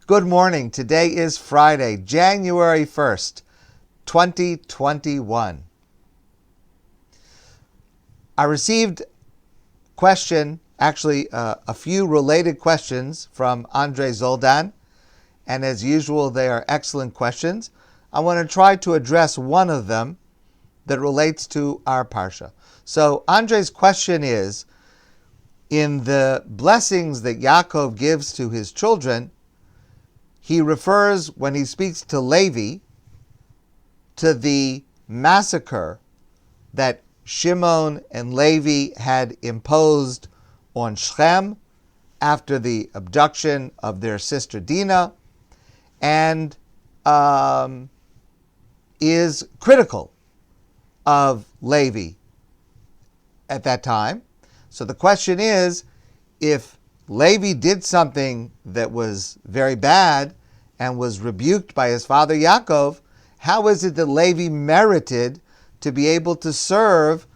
Good morning. Today is Friday, January 1st, 2021. I received a few related questions from Andre Zoldan, and as usual, they are excellent questions. I want to try to address one of them that relates to our Parsha. So Andre's question is, in the blessings that Yaakov gives to his children, he refers, when he speaks to Levi, to the massacre that Shimon and Levi had imposed on Shechem after the abduction of their sister Dinah, and is critical of Levi at that time. So the question is, if Levi did something that was very bad and was rebuked by his father Yaakov, how is it that Levi merited to be able to serve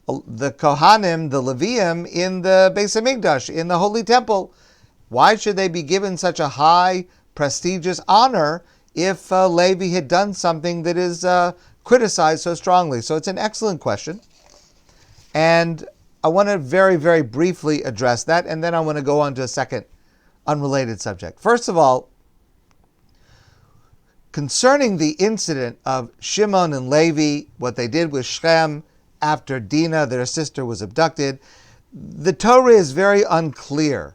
the Kohanim, the Leviim, in the Beis Hamikdash, in the Holy Temple? Why should they be given such a high, prestigious honor if Levi had done something that is criticized so strongly? So it's an excellent question. And I want to very, very briefly address that, and then I want to go on to a second unrelated subject. First of all, concerning the incident of Shimon and Levi, what they did with Shechem after Dinah, their sister, was abducted, the Torah is very unclear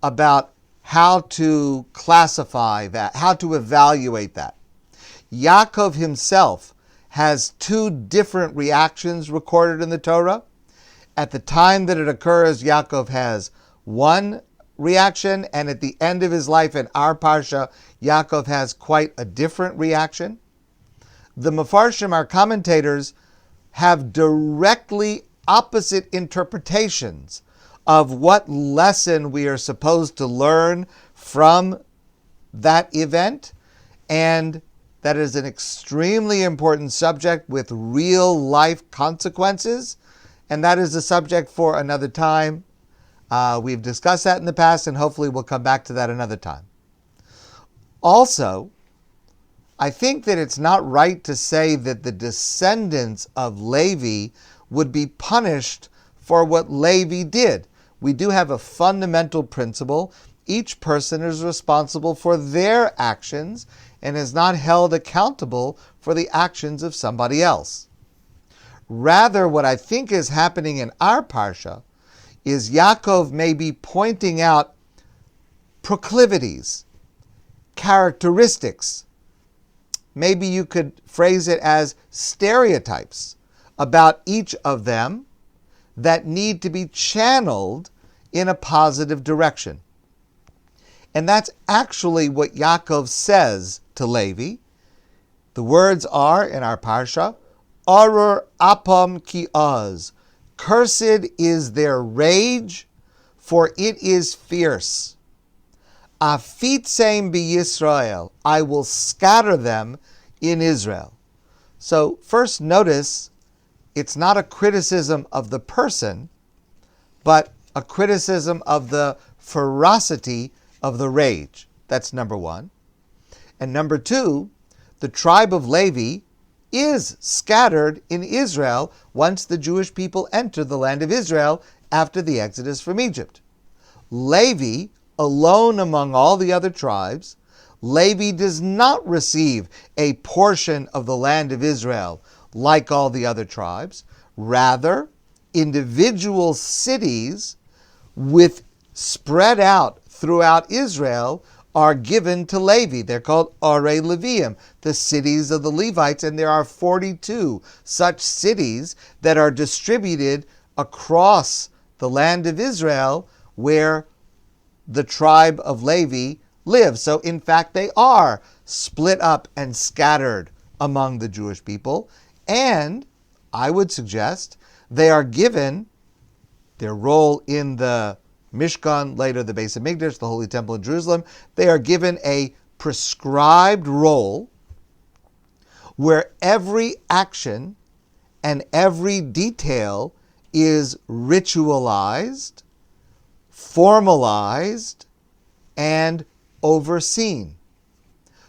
about how to classify that, how to evaluate that. Yaakov himself has two different reactions recorded in the Torah. At the time that it occurs, Yaakov has one reaction, and at the end of his life in our Parsha, Yaakov has quite a different reaction. The Mefarshim, our commentators, have directly opposite interpretations of what lesson we are supposed to learn from that event, and that is an extremely important subject with real life consequences. And that is a subject for another time. We've discussed that in the past, and hopefully we'll come back to that another time. Also, I think that it's not right to say that the descendants of Levi would be punished for what Levi did. We do have a fundamental principle. Each person is responsible for their actions and is not held accountable for the actions of somebody else. Rather, what I think is happening in our Parsha is Yaakov may be pointing out proclivities, characteristics. Maybe you could phrase it as stereotypes about each of them that need to be channeled in a positive direction. And that's actually what Yaakov says to Levi. The words are, in our Parsha, Arur apam ki az. Cursed is their rage, for it is fierce. Afitzeim b'Yisrael. I will scatter them in Israel. So first notice, it's not a criticism of the person, but a criticism of the ferocity of the rage. That's number one. And number two, the tribe of Levi is scattered in Israel once the Jewish people enter the land of Israel after the exodus from Egypt. Levi, alone among all the other tribes, Levi does not receive a portion of the land of Israel like all the other tribes. Rather, individual cities spread out throughout Israel are given to Levi. They're called Arei Leviim, the cities of the Levites, and there are 42 such cities that are distributed across the land of Israel where the tribe of Levi lives. So in fact, they are split up and scattered among the Jewish people, and I would suggest they are given their role in the Mishkan, later the Beis Hamikdash, the Holy Temple in Jerusalem. They are given a prescribed role where every action and every detail is ritualized, formalized, and overseen.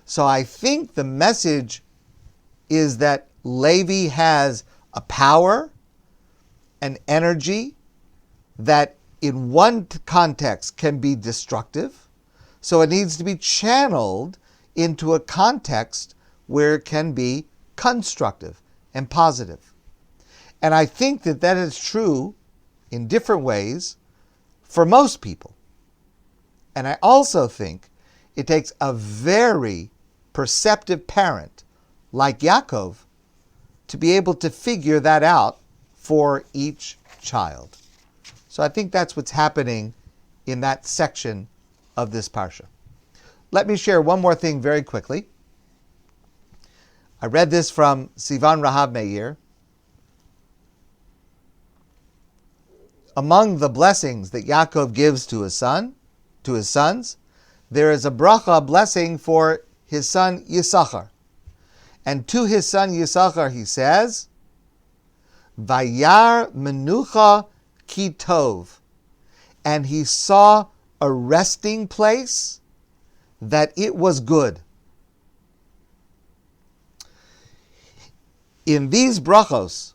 So I think the message is that Levi has a power, an energy that in one context can be destructive, so it needs to be channeled into a context where it can be constructive and positive. And I think that that is true in different ways for most people. And I also think it takes a very perceptive parent like Yaakov to be able to figure that out for each child. So I think that's what's happening in that section of this parsha. Let me share one more thing very quickly. I read this from Sivan Rahab Meir. Among the blessings that Yaakov gives to his sons, there is a bracha, blessing for his son Yisachar. And to his son Yisachar he says, Vayar menucha ki tov. And he saw a resting place that it was good. In these brachos,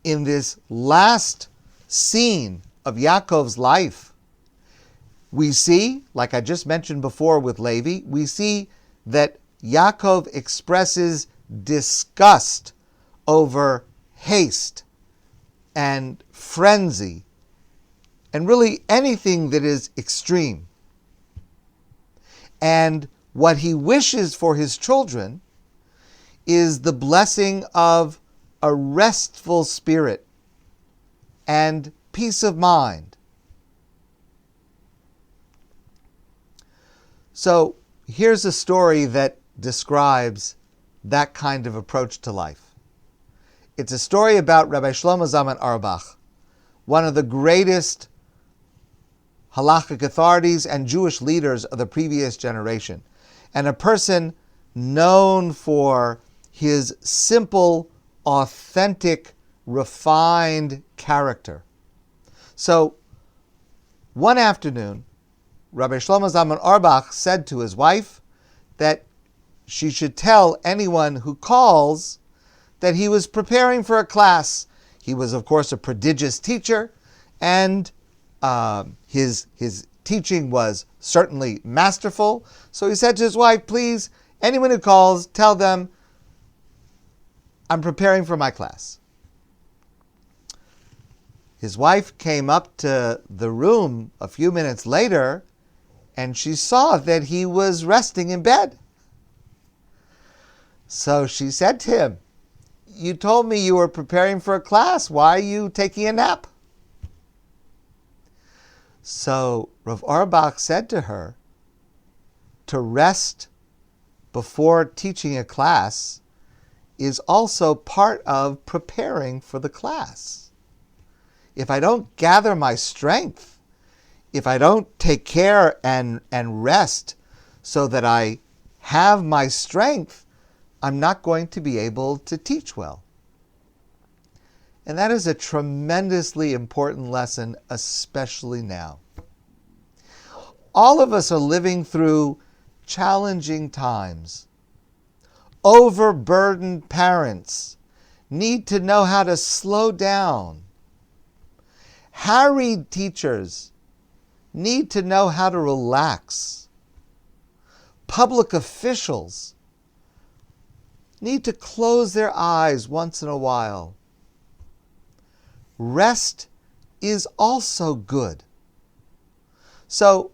in this last scene of Yaakov's life, we see, like I just mentioned before with Levi, we see that Yaakov expresses disgust over haste and frenzy and really anything that is extreme. And what he wishes for his children is the blessing of a restful spirit and peace of mind. So here's a story that describes that kind of approach to life. It's a story about Rabbi Shlomo Zalman Auerbach, one of the greatest halachic authorities and Jewish leaders of the previous generation, and a person known for his simple, authentic, refined character. So, one afternoon, Rabbi Shlomo Zalman Auerbach said to his wife that she should tell anyone who calls that he was preparing for a class. He was, of course, a prodigious teacher, and his teaching was certainly masterful. So he said to his wife, please, anyone who calls, tell them, I'm preparing for my class. His wife came up to the room a few minutes later, and she saw that he was resting in bed. So she said to him, you told me you were preparing for a class. Why are you taking a nap? So Rav Auerbach said to her, to rest before teaching a class is also part of preparing for the class. If I don't gather my strength, if I don't take care and rest so that I have my strength, I'm not going to be able to teach well. And that is a tremendously important lesson, especially now. All of us are living through challenging times. Overburdened parents need to know how to slow down. Harried teachers need to know how to relax. Public officials need to close their eyes once in a while. Rest is also good. So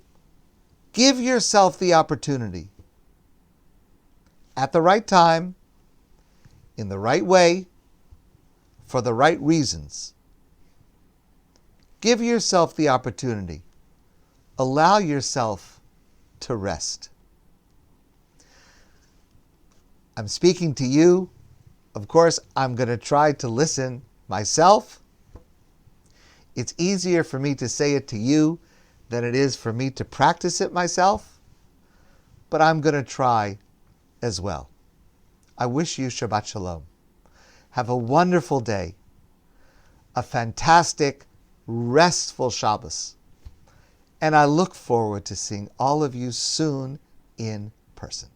give yourself the opportunity at the right time, in the right way, for the right reasons. Give yourself the opportunity. Allow yourself to rest. I'm speaking to you. Of course, I'm going to try to listen myself. It's easier for me to say it to you than it is for me to practice it myself, but I'm going to try as well. I wish you Shabbat Shalom. Have a wonderful day, a fantastic, restful Shabbos, and I look forward to seeing all of you soon in person.